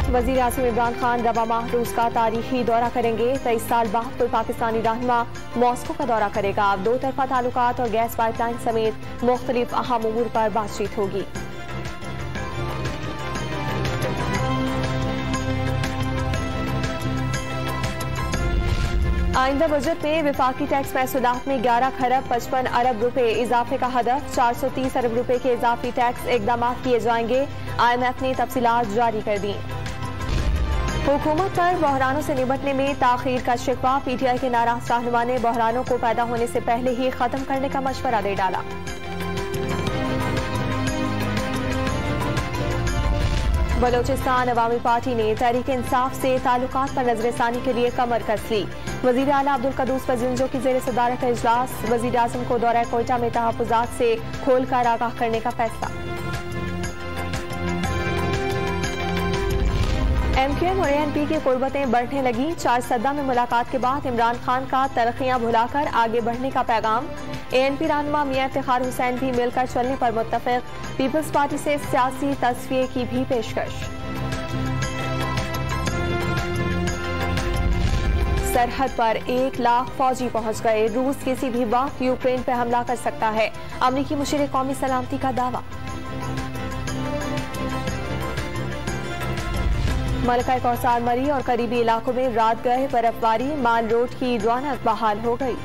वजीर आज़म इमरान खान रवा माह रूस का तारीखी दौरा करेंगे। 23 साल बाद कोई पाकिस्तानी रहनुमा मॉस्को का दौरा करेगा। दो तरफा ताल्लुकात और गैस पाइपलाइन समेत मुख्तलिफ अहम उमूर पर बातचीत होगी। आइंदा बजट में विफाकी टैक्स महसूलात में 11 खरब 55 अरब रुपए इजाफे का हदफ। 430 अरब रुपए के इजाफी टैक्स इकदाम किए जाएंगे। IMF ने तफसीलात जारी कर दी। हुकूमत पर बहरानों से निपटने में ताखीर का शिकवा। PTI के नाराज रहनुमा ने बहरानों को पैदा होने से पहले ही खत्म करने का मशवरा दे डाला। बलोचिस्तान अवामी पार्टी ने तहरीक इंसाफ से ताल्लुकात पर नजरसानी के लिए कमर कस ली। वजीर आला अब्दुल कदूस फजींजो की जेर सदारत इजलास। वजीर आजम को दौरा कोयटा में तहफ्फुजात से खोलकर आगाह करने का फैसला। MQM और ANP की कुर्बतें बढ़ने लगी। 4 सदा में मुलाकात के बाद इमरान खान का तलखियां भुलाकर आगे बढ़ने का पैगाम। ANP रहनुमा मियां इफ्तिखार हुसैन भी मिलकर चलने पर मुत्तफिक। पीपल्स पार्टी से सियासी तस्फिये की भी पेशकश। सरहद पर 1 लाख फौजी पहुंच गए। रूस किसी भी वक्त यूक्रेन पर हमला कर सकता है। अमरीकी मुशीर कौमी सलामती का दावा। मलका कौसार मरी और करीबी इलाकों में रात गए बर्फबारी। माल रोड की रौनक बहाल हो गई।